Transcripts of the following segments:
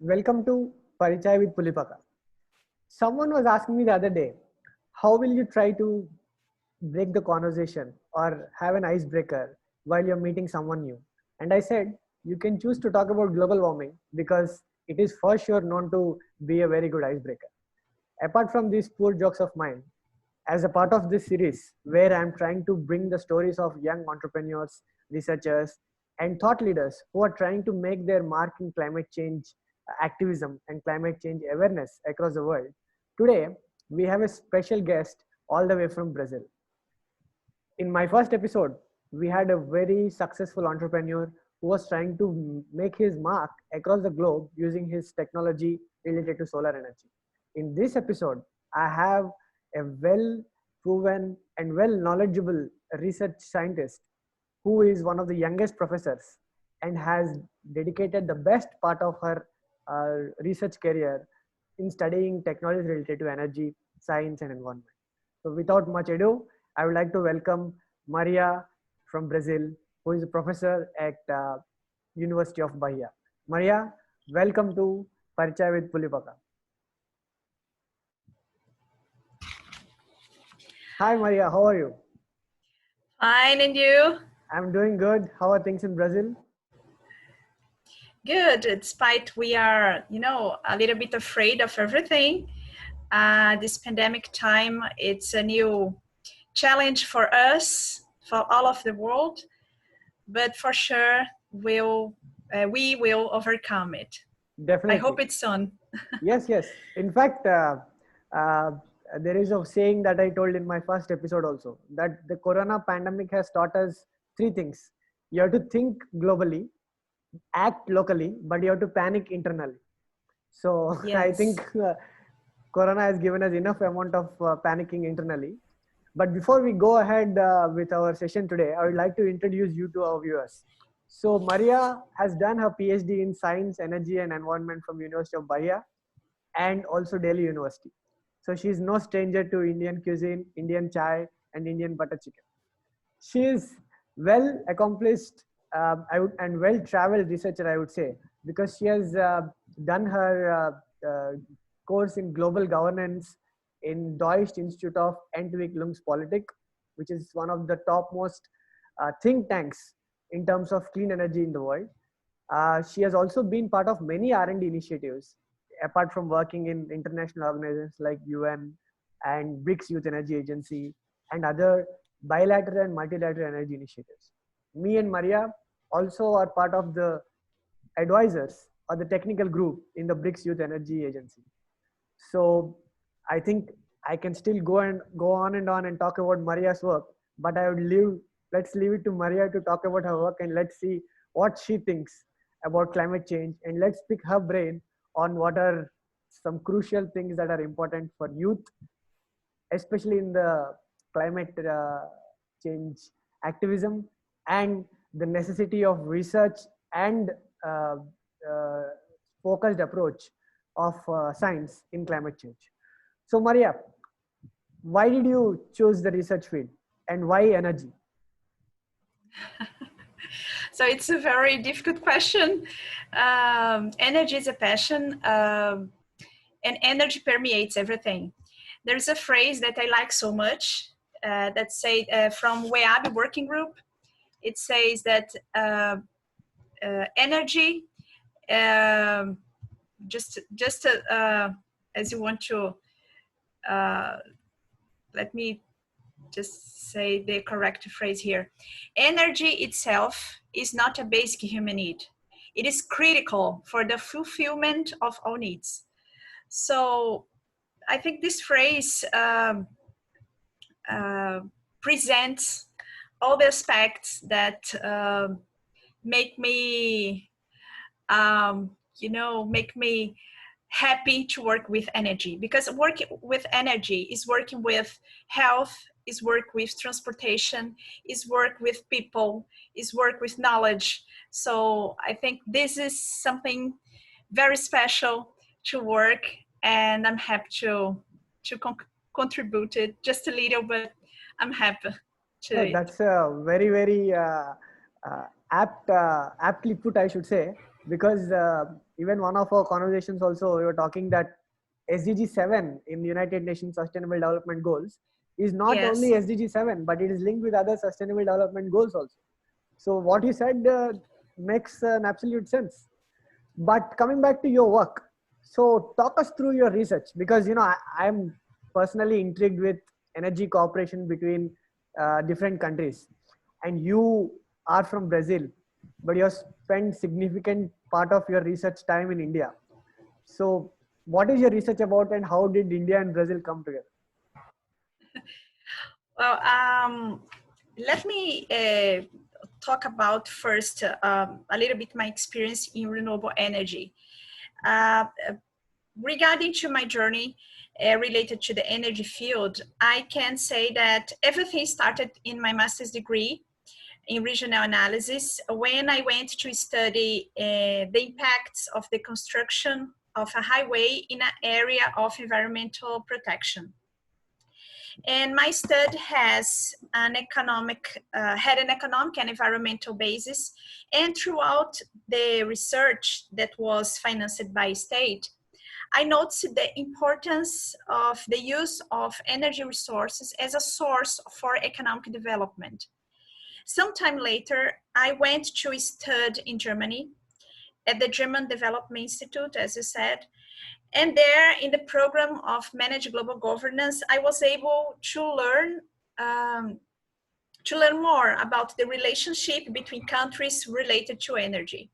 Welcome to PariChai with Pulipaka. Someone was asking me the other day, how will you try to break the conversation or have an icebreaker while you're meeting someone new? And I said, you can choose to talk about global warming because it is for sure known to be a very good icebreaker. Apart from these poor jokes of mine, as a part of this series where I'm trying to bring the stories of young entrepreneurs, researchers, and thought leaders who are trying to make their mark in climate change activism and climate change awareness across the world. Today, we have a special guest all the way from Brazil. In my first episode, we had a very successful entrepreneur who was trying to make his mark across the globe using his technology related to solar energy. In this episode, I have a well proven and well knowledgeable research scientist who is one of the youngest professors and has dedicated the best part of her research career in studying technologies related to energy, science, and environment. So, without much ado, I would like to welcome Maria from Brazil, who is a professor at University of Bahia. Maria, welcome to PariChai with Pulipaka. Hi, Maria. How are you? Fine, and you? I'm doing good. How are things in Brazil? Good, despite we are, a little bit afraid of everything. This pandemic time, it's a new challenge for us, for all of the world, but for sure we will overcome it. Definitely. I hope it's soon. Yes. In fact, there is a saying that I told in my first episode also, that the corona pandemic has taught us three things. You have to think globally, act locally, but you have to panic internally. So Yes. I think corona has given us enough amount of panicking internally. But before we go ahead with our session today, I would like to introduce you to our viewers. So Maria has done her PhD in Science, Energy and Environment from University of Bahia and also Delhi University. So she is no stranger to Indian cuisine, Indian chai, and Indian butter chicken. She is well accomplished and well traveled researcher, I would say, because she has done her course in global governance in Deutsche Institute of Entwicklungspolitik, which is one of the topmost think tanks in terms of clean energy in the world. She has also been part of many R&D initiatives, apart from working in international organizations like UN and BRICS Youth Energy Agency and other bilateral and multilateral energy initiatives. Me and Maria also are part of the advisors or the technical group in the BRICS Youth Energy Agency. So I think I can still go on and talk about Maria's work, but let's leave it to Maria to talk about her work, and let's see what she thinks about climate change, and let's pick her brain on what are some crucial things that are important for youth, especially in the climate change activism and the necessity of research and focused approach of science in climate change. So Maria, why did you choose the research field and why energy? So it's a very difficult question. Energy is a passion, and energy permeates everything. There's a phrase that I like so much that say from WEAB Working Group. It says that energy, just as you want to, let me just say the correct phrase here. Energy itself is not a basic human need. It is critical for the fulfillment of all needs. So I think this phrase presents all the aspects that make me, make me happy to work with energy, because working with energy is working with health, is work with transportation, is work with people, is work with knowledge. So I think this is something very special to work, and I'm happy to contribute it just a little, but I'm happy to it. That's a very aptly put, I should say. because even one of our conversations also, we were talking that SDG 7 in the United Nations Sustainable Development Goals is not Yes. only SDG 7, but it is linked with other sustainable development goals also. So what you said makes an absolute sense. But coming back to your work, so talk us through your research, because I'm personally intrigued with energy cooperation between different countries, and you are from Brazil, but you have spent significant part of your research time in India. So what is your research about, and how did India and Brazil come together? Well, let me talk about first a little bit my experience in renewable energy. Uh, Regarding to my journey related to the energy field, I can say that everything started in my master's degree in regional analysis when I went to study the impacts of the construction of a highway in an area of environmental protection. And my study has an economic, had an economic and environmental basis. And throughout the research that was financed by state, I noticed the importance of the use of energy resources as a source for economic development. Sometime later, I went to study in Germany at the German Development Institute, as you said. And there, in the program of Managed Global Governance, I was able um, to learn more about the relationship between countries related to energy.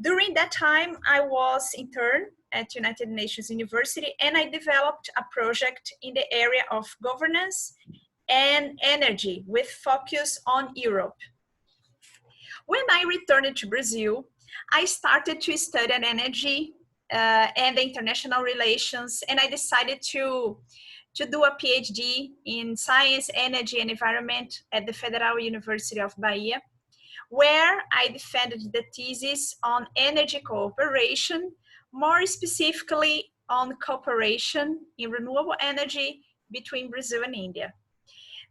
During that time, I was intern at United Nations University, and I developed a project in the area of governance and energy with focus on Europe. When I returned to Brazil, I started to study energy and the international relations, and I decided to do a PhD in science, energy, and environment at the Federal University of Bahia, where I defended the thesis on energy cooperation, more specifically on cooperation in renewable energy between Brazil and India.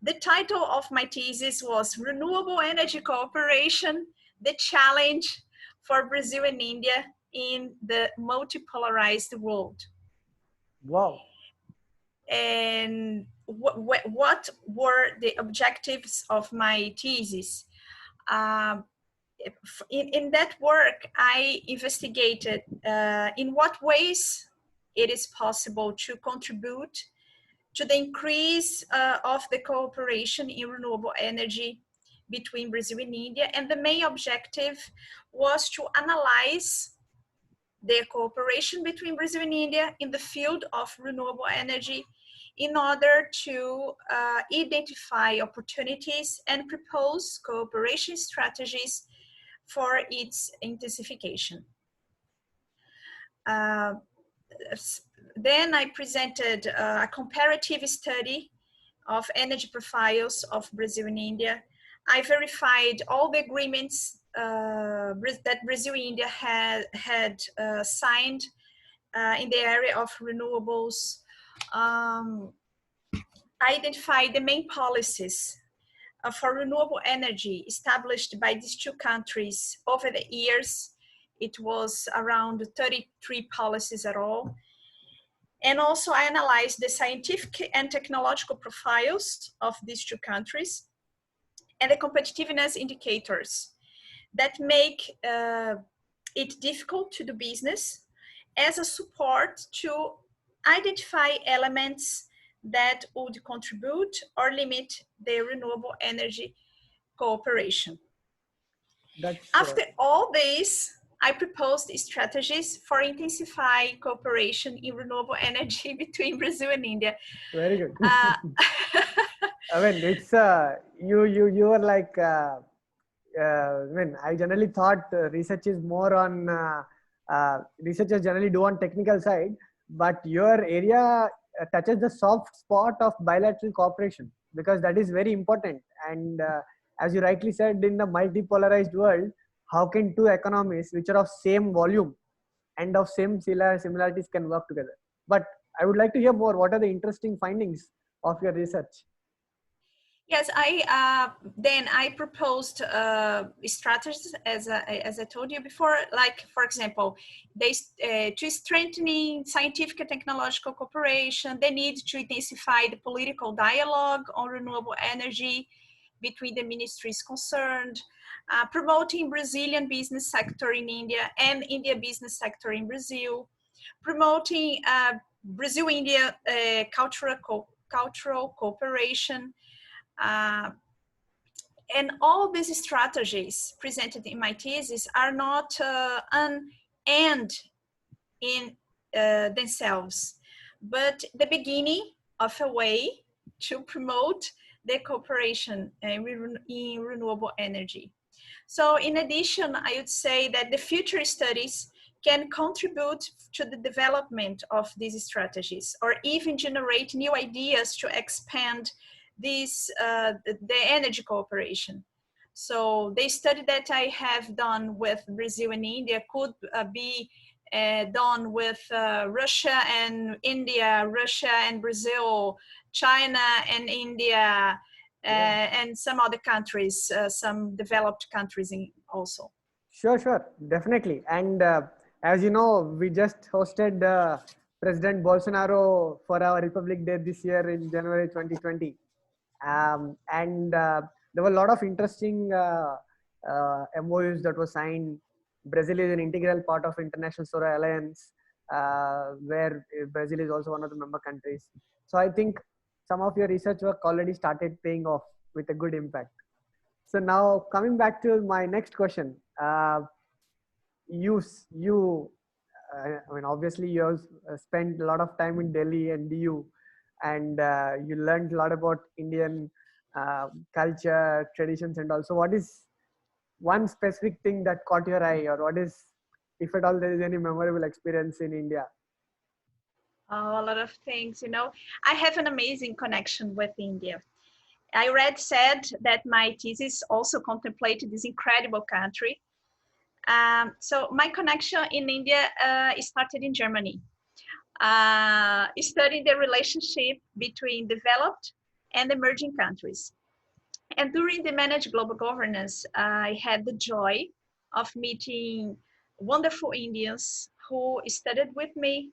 The title of my thesis was Renewable Energy Cooperation, the Challenge for Brazil and India in the Multipolarized World. Wow. And what were the objectives of my thesis? Um, in that work, I investigated in what ways it is possible to contribute to the increase of the cooperation in renewable energy between Brazil and India. And the main objective was to analyze the cooperation between Brazil and India in the field of renewable energy in order to identify opportunities and propose cooperation strategies for its intensification. Then I presented a comparative study of energy profiles of Brazil and India. I verified all the agreements that Brazil and India had signed in the area of renewables. I identified the main policies for renewable energy established by these two countries over the years. It was around 33 policies at all. And also I analyzed the scientific and technological profiles of these two countries and the competitiveness indicators that make it difficult to do business as a support to identify elements that would contribute or limit the renewable energy cooperation. That's After all this, I proposed strategies for intensify cooperation in renewable energy between Brazil and India. very good. I mean, it's you are like. I mean, I generally thought research is more on researchers generally do on technical side, but your area touches the soft spot of bilateral cooperation, because that is very important. And as you rightly said, in the multipolarized world, how can two economies which are of same volume and of same similarities can work together? But I would like to hear more. What are the interesting findings of your research? Yes, then I proposed strategies as I told you before. Like, for example, they to strengthening scientific and technological cooperation, they need to intensify the political dialogue on renewable energy between the ministries concerned, promoting Brazilian business sector in India and India business sector in Brazil, promoting Brazil-India cultural cooperation. Uh, and all these strategies presented in my thesis are not an end in themselves, but the beginning of a way to promote the cooperation in renewable energy. So in addition, I would say that the future studies can contribute to the development of these strategies or even generate new ideas to expand the energy cooperation. So the study that I have done with Brazil and India could be done with Russia and India, Russia and Brazil, China and India, and some other countries, some developed countries also. Sure, definitely. And as you know, we just hosted President Bolsonaro for our Republic Day this year in January 2020. And there were a lot of interesting MOUs that were signed. Brazil is an integral part of International Solar Alliance, where Brazil is also one of the member countries. So I think some of your research work already started paying off with a good impact. So now coming back to my next question, I mean, obviously you have spent a lot of time in Delhi and DU, and you learned a lot about Indian culture, traditions, and also what is one specific thing that caught your eye, or what is, if at all, there is any memorable experience in India? Oh, a lot of things, you know. I have an amazing connection with India. I said that my thesis also contemplated this incredible country. So my connection in India started in Germany. Studying the relationship between developed and emerging countries. And during the Managed Global Governance, I had the joy of meeting wonderful Indians who studied with me,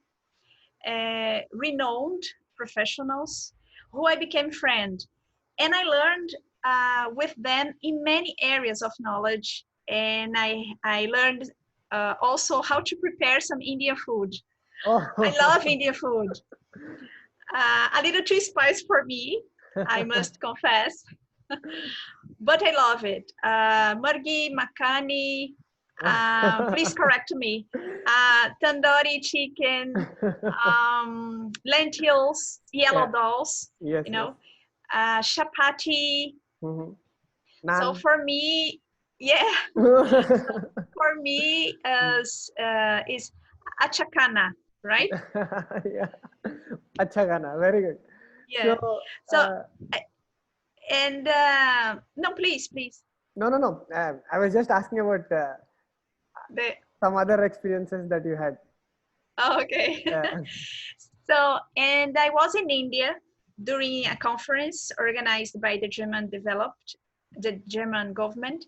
renowned professionals who I became friend. And I learned with them in many areas of knowledge. And I learned also how to prepare some Indian food. Oh, I love Indian food. A little too spicy for me, I must confess, but I love it. Margi, makhani, please correct me. Tandoori chicken, lentils, yellow dolls, yes, you know, chapati. Mm-hmm. So for me, yeah, for me is achakana, right? Yeah, acha Gana, very good. Yeah. So, uh, and no, please. no. I was just asking about The some other experiences that you had. okay. Uh, So, and I was in India during a conference organized by the German government.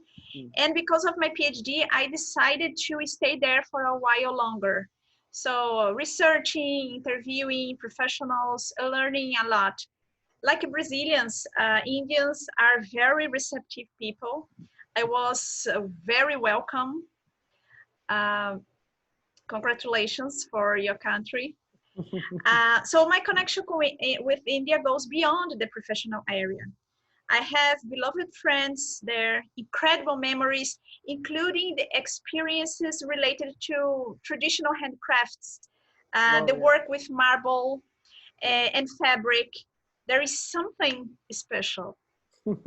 And because of my PhD, I decided to stay there for a while longer. So researching, interviewing professionals, learning a lot. Like Brazilians, Indians are very receptive people. I was very welcome. Congratulations for your country. So my connection with India goes beyond the professional area. I have beloved friends there, incredible memories, including the experiences related to traditional handcrafts, the work with marble and fabric. There is something special. When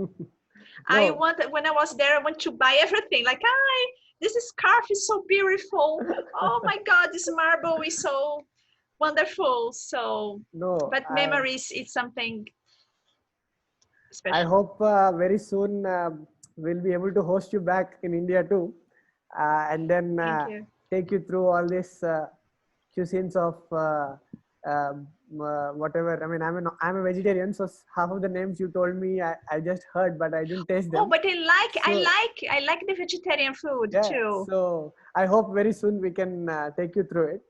I was there, I want to buy everything. Like, this scarf is so beautiful. Oh my God, this marble is so wonderful. So, but memories is something special. I hope very soon we'll be able to host you back in India too, and then take you through all these cuisines of whatever. I mean, I'm a vegetarian, so half of the names you told me I just heard, but I didn't taste Oh, them. but So I like the vegetarian food yeah, too. so I hope very soon we can take you through it.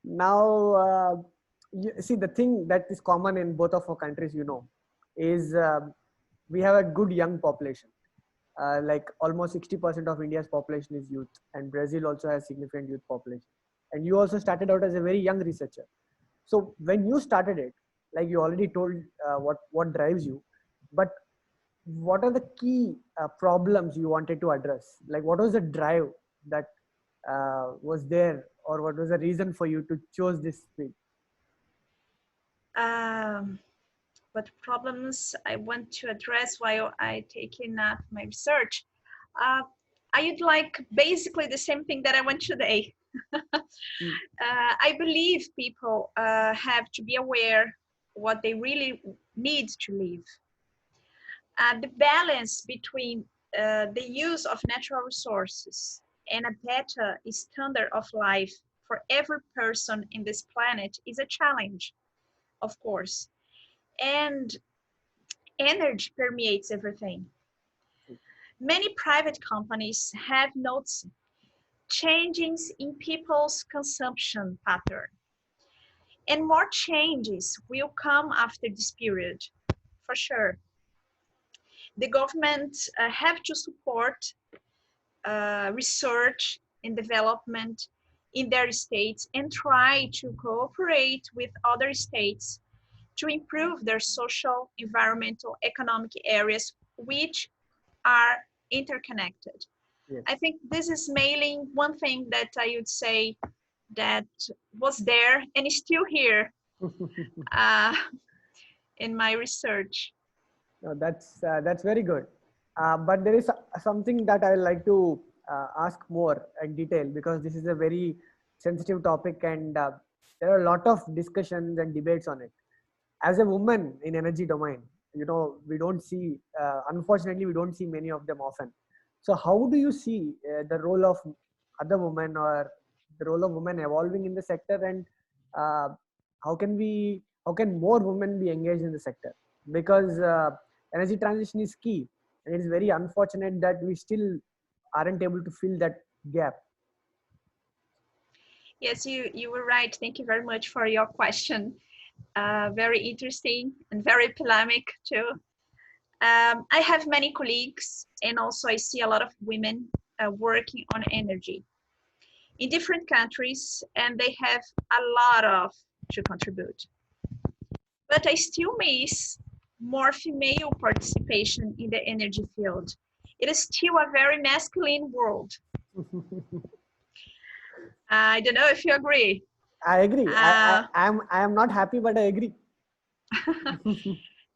Now, you see, the thing that is common in both of our countries, is we have a good young population. Like almost 60% of India's population is youth, and Brazil also has significant youth population. And you also started out as a very young researcher. So when you started it, like you already told what drives you, but what are the key problems you wanted to address? Like what was the drive that was there, or what was the reason for you to choose this field? Um, what problems I want to address while I taking up my research? Uh, I would like basically the same thing that I want today. Mm. I believe people have to be aware what they really need to live. The balance between the use of natural resources and a better standard of life for every person in this planet is a challenge, of course. And energy permeates everything. Many private companies have noticed changes in people's consumption pattern. And more changes will come after this period, for sure. The government have to support research and development in their states and try to cooperate with other states to improve their social, environmental, economic areas, which are interconnected. Yes. I think this is mainly one thing that I would say that was there and is still here uh, in my research. No, that's very good. But there is something that I like to ask more in detail, because this is a very sensitive topic, and there are a lot of discussions and debates on it. As a woman in energy domain, we don't see, unfortunately, we don't see many of them often. So how do you see the role of other women, or the role of women evolving in the sector, and uh, how can more women be engaged in the sector? Because energy transition is key, and it is very unfortunate that we still aren't able to fill that gap. Yes, you were right. Thank you very much for your question. Very interesting and very polemic too. I have many colleagues, and also I see a lot of women working on energy in different countries, and they have a lot of to contribute. But I still miss more female participation in the energy field. It is still a very masculine world. I don't know if you agree. I agree. Uh, I am not happy, but I agree.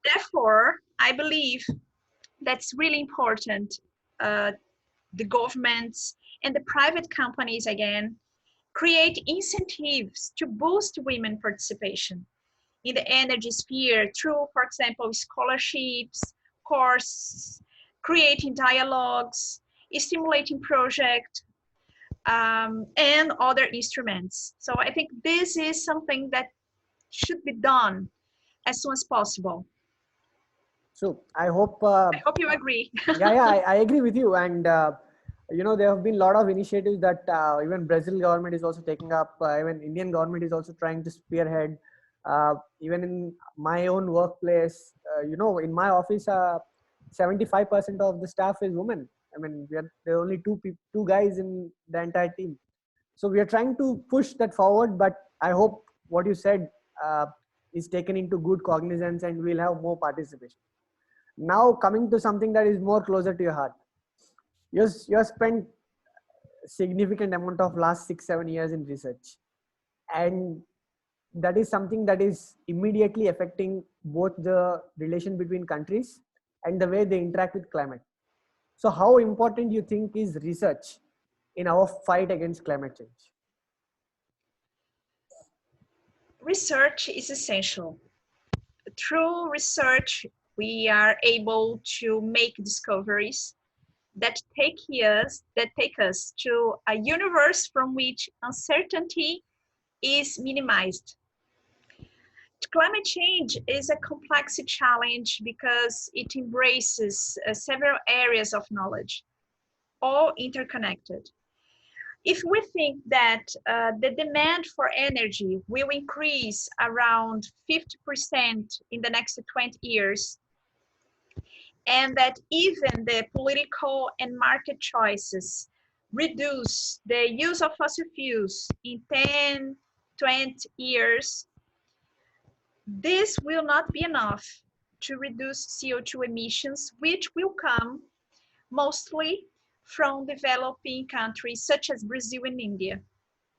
Therefore, I believe that's really important. Uh, the governments and the private companies, again, create incentives to boost women participation in the energy sphere through, for example, scholarships, courses, creating dialogues, stimulating projects, and other instruments. So I think this is something that should be done as soon as possible. So I hope I hope you agree. yeah, I agree with you. And there have been a lot of initiatives that even Brazil government is also taking up. Even Indian government is also trying to spearhead. Even in my own workplace, in my office, 75% of the staff is women. I mean, there are only two guys in the entire team. So we are trying to push that forward. But I hope what you said is taken into good cognizance, and we'll have more participation. Now coming to something that is more closer to your heart, you spent significant amount of last 6-7 years in research, and that is something that is immediately affecting both the relation between countries and the way they interact with climate. So how important you think is research in our fight against climate change? Research is essential. Through research, we are able to make discoveries that take us to a universe from which uncertainty is minimized. climate change is a complex challenge because it embraces several areas of knowledge, all interconnected. If we think that the demand for energy will increase around 50% in the next 20 years, and that even the political and market choices reduce the use of fossil fuels in 10, 20 years, this will not be enough to reduce CO2 emissions, which will come mostly from developing countries such as Brazil and India.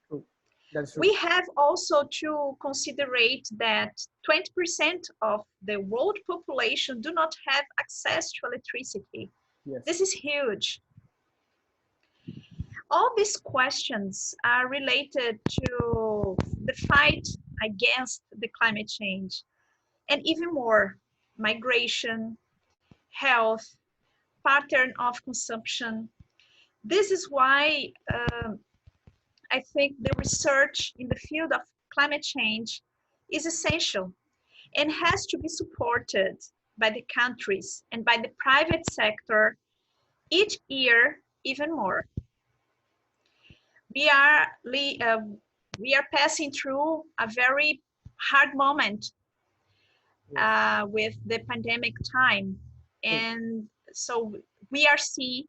True. That's true. We have also to considerate that 20% of the world population do not have access to electricity. Yes. This is huge. All these questions are related to the fight against the climate change, and even more, migration, health, pattern of consumption. This is why I think the research in the field of climate change is essential and has to be supported by the countries and by the private sector each year even more. We are passing through a very hard moment with the pandemic time, and so we are seeing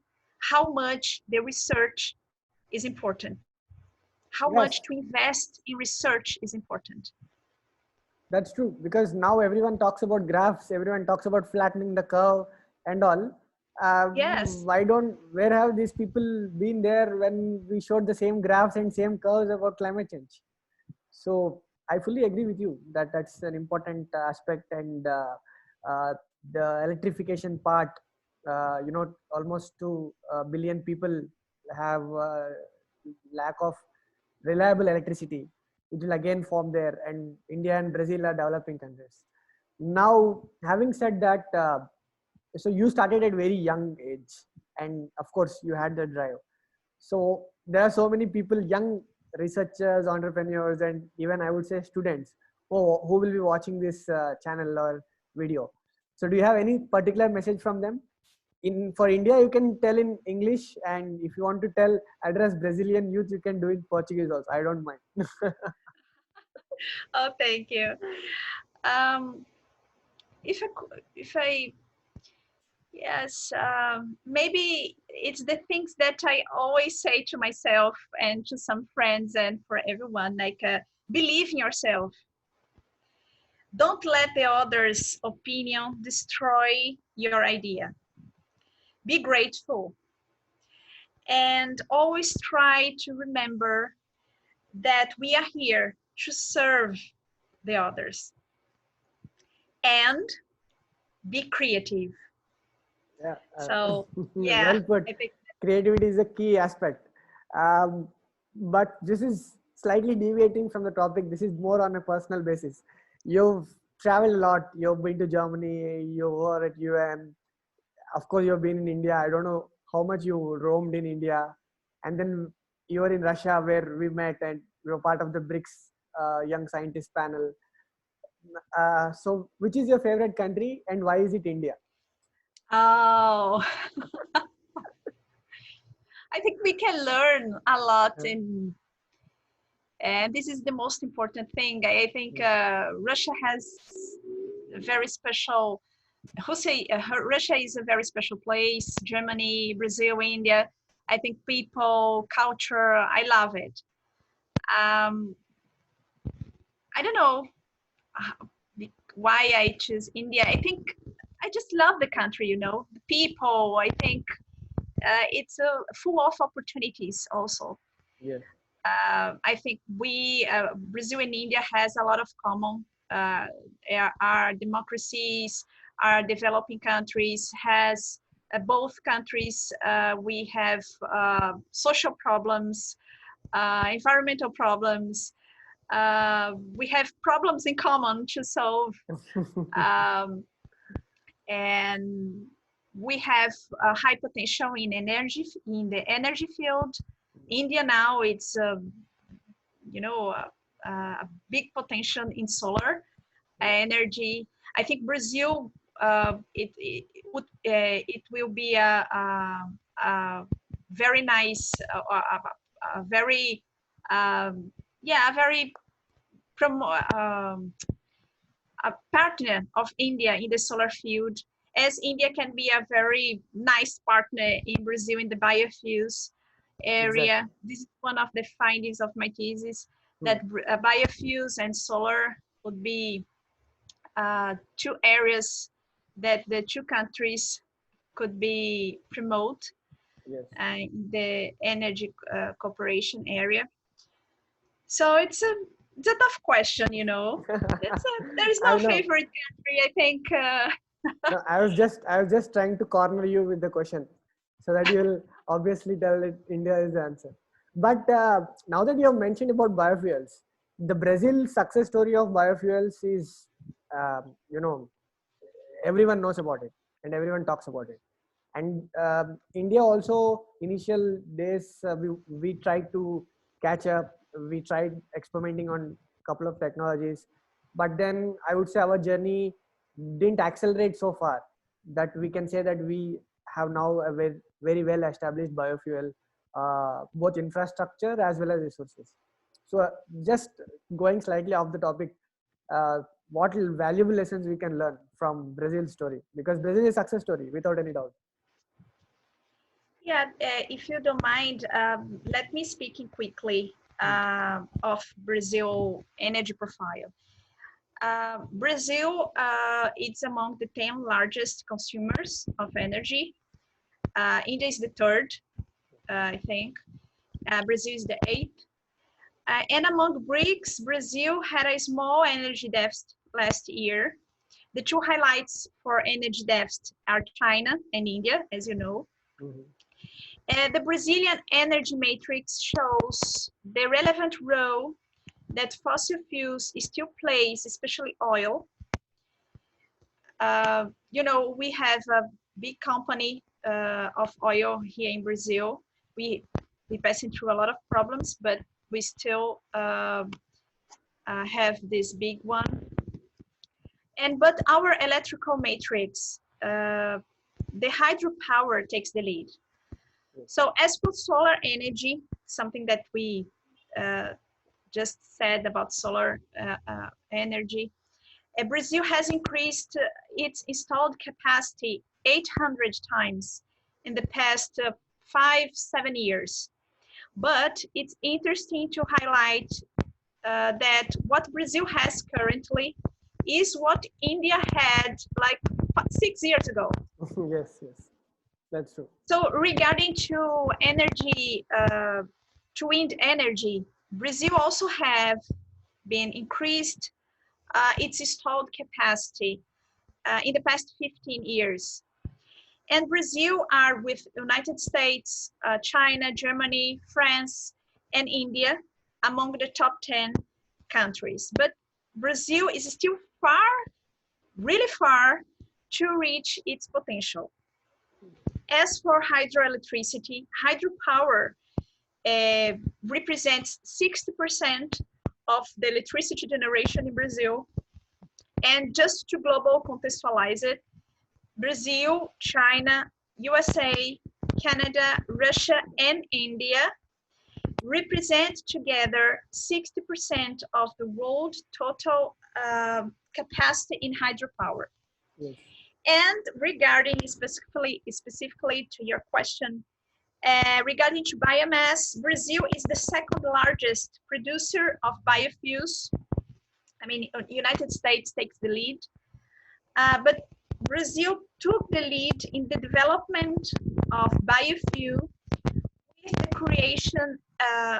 how much the research is important, how much to invest in research is important. That's true, because now everyone talks about graphs, everyone talks about flattening the curve and all. Yes. Where have these people been there when we showed the same graphs and same curves about climate change? So I fully agree with you that that's an important aspect, and the electrification part, almost 2 billion people have lack of reliable electricity. It will again form there, and India and Brazil are developing countries. Now, having said that, so you started at very young age, and of course you had the drive. So there are so many people, young researchers, entrepreneurs, and even I would say students who will be watching this channel or video. So do you have any particular message from them? For India, you can tell in English, and if you want to address Brazilian youth, you can do it Portuguese also. I don't mind. Oh, thank you. Yes, maybe it's the things that I always say to myself and to some friends and for everyone, like believe in yourself. Don't let the other's opinion destroy your idea. Be grateful. And always try to remember that we are here to serve the others. And be creative. Yeah. So, yeah. Well put. Creativity is a key aspect. But this is slightly deviating from the topic. This is more on a personal basis. You've traveled a lot. You've been to Germany. You were at UM. Of course, you've been in India. I don't know how much you roamed in India. And then you were in Russia, where we met, and we were part of the BRICS Young Scientist panel. So which is your favorite country, and why is it India? Oh, I think we can learn a lot, and this is the most important thing. I think Russia has a very special, Russia is a very special place. Germany, Brazil, India. I think people, culture, I love it. I don't know why I choose India. I think I just love the country, the people. I think it's full of opportunities also. Yeah. I think Brazil and India has a lot of common. Our democracies, our developing countries has both countries. We have social problems, environmental problems. We have problems in common to solve. And we have a high potential in the energy field. India now, it's a big potential in solar. energy. I think Brazil, it will be a very nice, a very yeah, a very a partner of India in the solar field, as India can be a very nice partner in Brazil in the biofuels area. Exactly. This is one of the findings of my thesis, Hmm. that biofuels and solar would be two areas that the two countries could be promote Yes. in the energy cooperation area. So it's a tough question, you know. There is no I know. favorite country. I think No, I was just trying to corner you with the question, so that you'll obviously tell it India is the answer. But now that you have mentioned about biofuels, the Brazil success story of biofuels is, you know, everyone knows about it and everyone talks about it. And India also, initial days, we tried to catch up. We tried experimenting on a couple of technologies, but then I would say our journey didn't accelerate so far that we can say that we have now a very, very well established biofuel, both infrastructure as well as resources. So just going slightly off the topic, uh, what valuable lessons we can learn from Brazil's story, because Brazil is a success story without any doubt. yeah. If you don't mind, let me speak in quickly Hmm. of Brazil energy profile. Brazil it's among the 10 largest consumers of energy. India is the third, I think. Brazil is the eighth. And among BRICS, Brazil had a small energy deficit last year. The two highlights for energy deficit are China and India, as you know. Mhm. The Brazilian energy matrix shows the relevant role that fossil fuels still plays, especially oil. You know, we have a big company of oil here in Brazil. We passing through a lot of problems, but we still have this big one. But our electrical matrix, the hydropower takes the lead. So as for solar energy, something that we uh, just said about solar energy, Brazil has increased its installed capacity 800 times in the past 5-7 years. But it's interesting to highlight that what Brazil has currently is what India had like 6 years ago. Yes, yes, that's true. So regarding to energy, to wind energy, Brazil also have been increased its installed capacity in the past 15 years. And Brazil are with United States, China, Germany, France, and India among the top 10 countries. But Brazil is still far, really far to reach its potential. As for hydroelectricity, hydropower represents 60% of the electricity generation in Brazil. And just to global contextualize it, Brazil, China, USA, Canada, Russia, and India represent together 60% of the world total capacity in hydropower. Yes. And regarding specifically to your question, regarding to biomass, Brazil is the second largest producer of biofuels. I mean, United States takes the lead, but Brazil took the lead in the development of biofuel with the creation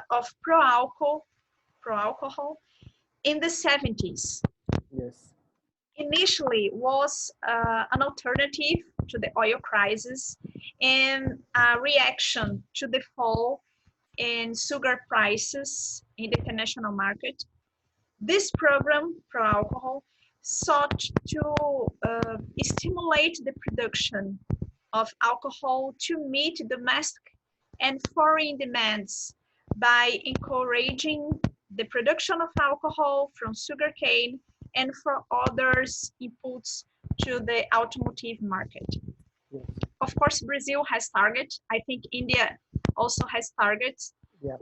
of pro-alcohol in the 70s. Yes. Initially was an alternative to the oil crisis and a reaction to the fall in sugar prices in the international market. This program, pro-alcohol, sought to stimulate the production of alcohol to meet domestic and foreign demands by encouraging the production of alcohol from sugarcane and for others inputs to the automotive market. Yes. Of course, Brazil has targets. I think India also has targets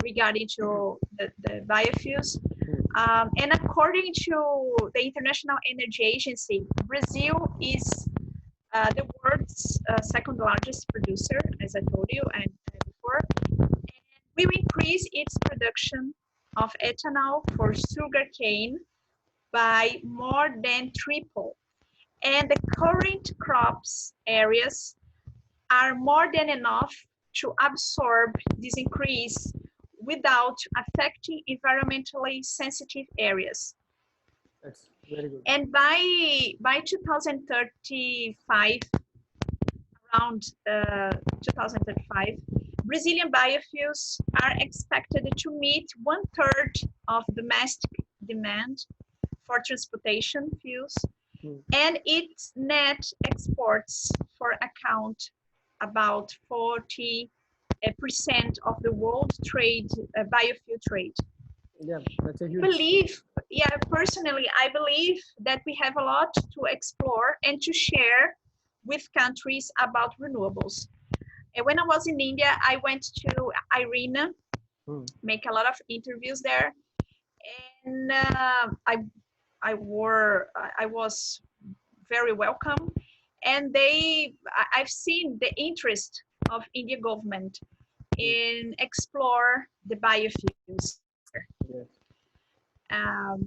regarding to the biofuels. And according to the International Energy Agency, Brazil is the world's second largest producer, as I told you and before. And will increase its production of ethanol for sugarcane by more than triple. And the current crops areas are more than enough to absorb this increase without affecting environmentally sensitive areas. That's very good. And by 2035, around 2035, Brazilian biofuels are expected to meet 1/3 of domestic demand for transportation fuels, and its net exports for account about 40% of the world trade, biofuel trade. Yeah, that's a huge. Personally, I believe that we have a lot to explore and to share with countries about renewables. And when I was in India, I went to IRENA, make a lot of interviews there, and I was very welcome. And I've seen the interest of Indian government in explore the biofuels there. Yes.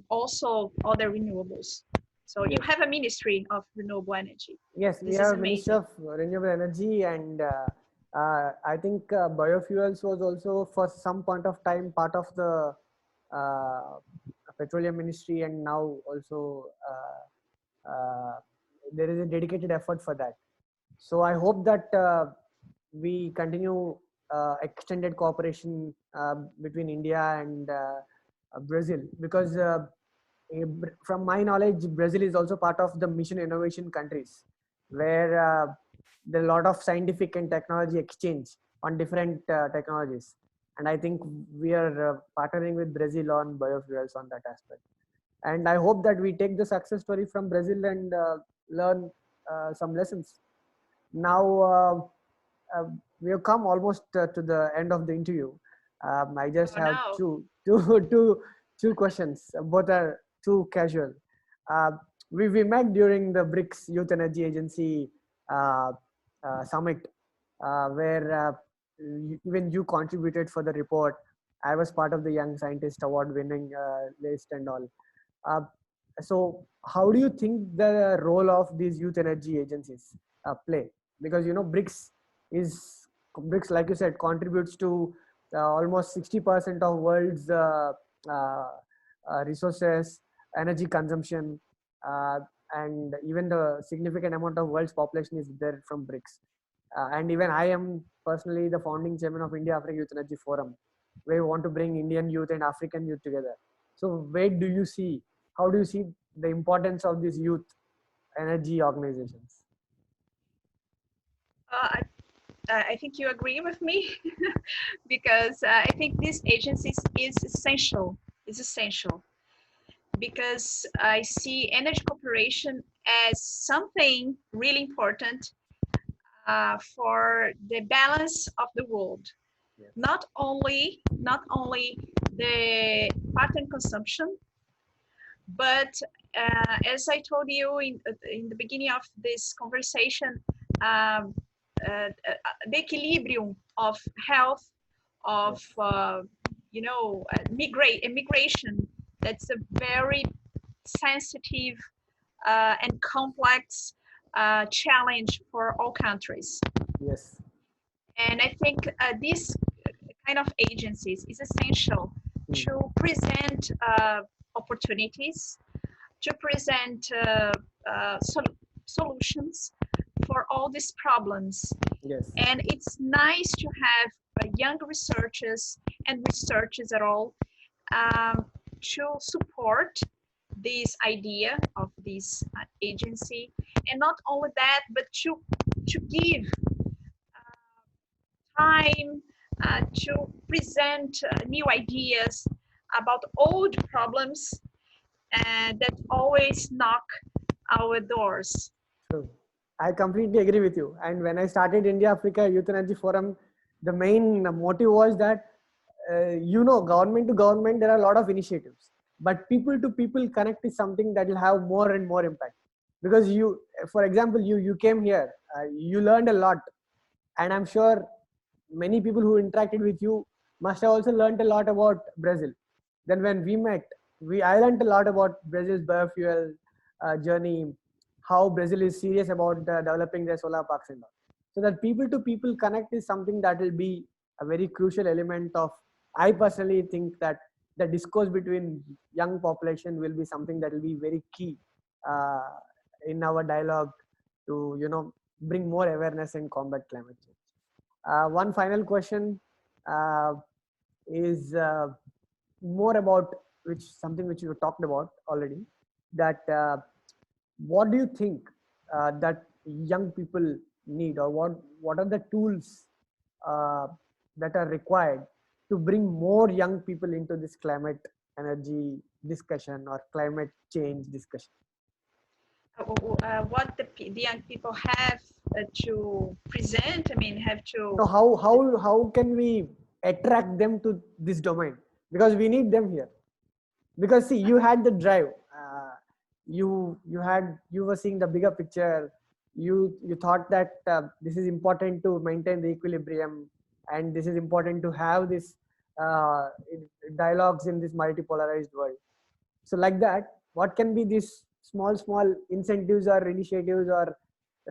Also other renewables. So you have a Ministry of Renewable Energy. Yes, we have a Ministry of Renewable Energy, and I think biofuels was also for some point of time part of the Petroleum Ministry, and now also there is a dedicated effort for that. So I hope that we continue extended cooperation between India and Brazil, because from my knowledge, Brazil is also part of the mission innovation countries, where there are a lot of scientific and technology exchange on different technologies. And I think we are partnering with Brazil on biofuels on that aspect. And I hope that we take the success story from Brazil and learn some lessons. Now, we have come almost to the end of the interview. I just have two questions. Both are too casual. We met during the BRICS Youth Energy Agency summit, where even you contributed for the report. I was part of the Young Scientist Award winning list and all. So how do you think the role of these youth energy agencies play? Because BRICS, like you said, contributes to almost 60% of world's resources, energy consumption, and even the significant amount of world's population is there from BRICS. And even I am personally the founding chairman of India Africa Youth Energy Forum, where we want to bring Indian youth and African youth together. So how do you see the importance of these youth energy organizations? I think you agree with me because I think this agency is essential. It's essential because I see energy cooperation as something really important for the balance of the world. Yeah. Not only the pattern consumption, but as I told you in the beginning of this conversation, the equilibrium of health, of immigration. That's a very sensitive and complex challenge for all countries. Yes. And I think this kind of agencies is essential to present opportunities, to present solutions for all these problems. Yes. And it's nice to have young researchers and researchers at all to support this idea of this agency. And not only that, but to give time to present new ideas about old problems and that always knock our doors. True. I completely agree with you. And when I started India Africa Youth Energy Forum, the main motive was that, government to government, there are a lot of initiatives. But people to people connect is something that will have more and more impact. Because you, for example, you came here, you learned a lot. And I'm sure many people who interacted with you must have also learned a lot about Brazil. Then when we met, I learned a lot about Brazil's biofuel journey, how Brazil is serious about developing their solar parks and all. So that people to people connect is something that will be a very crucial element of. I personally think that the discourse between young population will be something that will be very key uh, in our dialogue to bring more awareness and combat climate change. One final question uh, is more about which you talked about already. That what do you think that young people need, or what are the tools uh, that are required to bring more young people into this climate energy discussion or climate change discussion? What the young people have to present, I mean, have to. So how can we attract them to this domain? Because we need them here. Because see, you had the drive. You were seeing the bigger picture. You thought that this is important to maintain the equilibrium, and this is important to have this uh, dialogues in this multipolarized world. So like that, what can be these small incentives or initiatives, or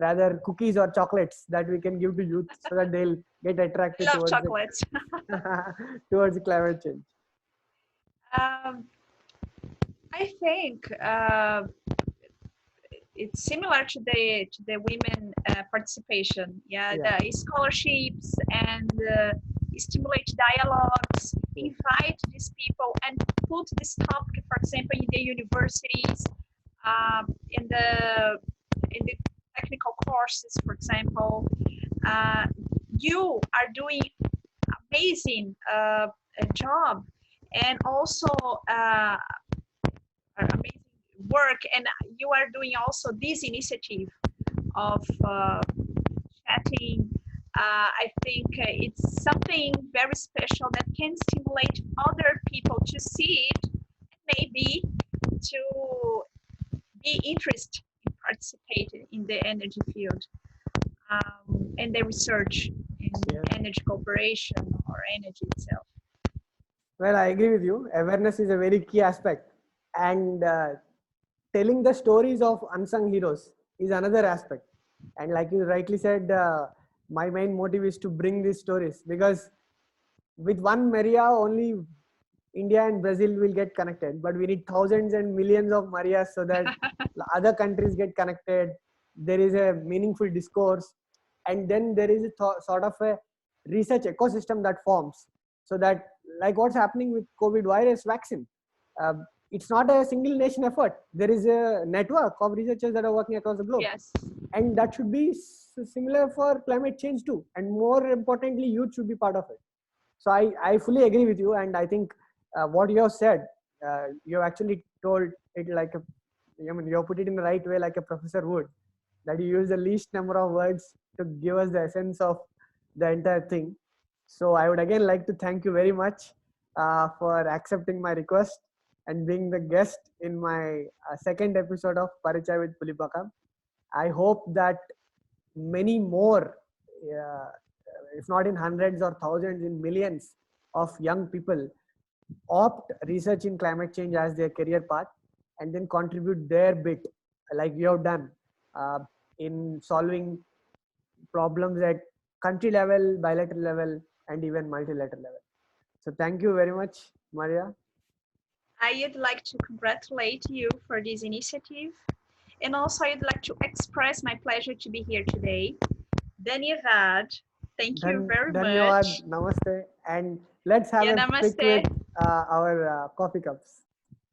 rather cookies or chocolates, that we can give to youth so that they'll get attracted I love towards it, chocolates. towards climate change? um, I think it's similar to the women participation. Yeah, Yeah. the scholarships and stimulate dialogues, invite these people, and put this topic, for example, in the universities, in the technical courses, for example. Uh, you are doing amazing job, and also amazing work, and you are doing also this initiative of chatting. I think it's something very special that can stimulate other people to see it, and maybe to be interested in participating in the energy field, and the research in Yeah. energy cooperation or energy itself. Well, I agree with you. Awareness is a very key aspect, and telling the stories of unsung heroes is another aspect. And like you rightly said, my main motive is to bring these stories, because with one Maria only India and Brazil will get connected, but we need thousands and millions of Marias so that other countries get connected. There is a meaningful discourse, and then there is a sort of a research ecosystem that forms, so that, like what's happening with COVID virus vaccine, uh, it's not a single nation effort. There is a network of researchers that are working across the globe, Yes. and that should be similar for climate change too. And more importantly, youth should be part of it. So I fully agree with you, and I think what you have said, you have actually told it like you have put it in the right way, like a professor would, that you use the least number of words to give us the essence of the entire thing. So I would again like to thank you very much for accepting my request and being the guest in my second episode of PariChai with Pulipaka. I hope that many more, uh, if not in hundreds or thousands, in millions of young people opt research in climate change as their career path, and then contribute their bit, like you have done, uh, in solving problems at country level, bilateral level, and even multilateral level. So thank you very much, Maria. I would like to congratulate you for this initiative. And also, I'd like to express my pleasure to be here today. Dhanyavad. Thank you very Dhanyawad, much. namaste, and let's have Yeah, a pick namaste. with our coffee cups.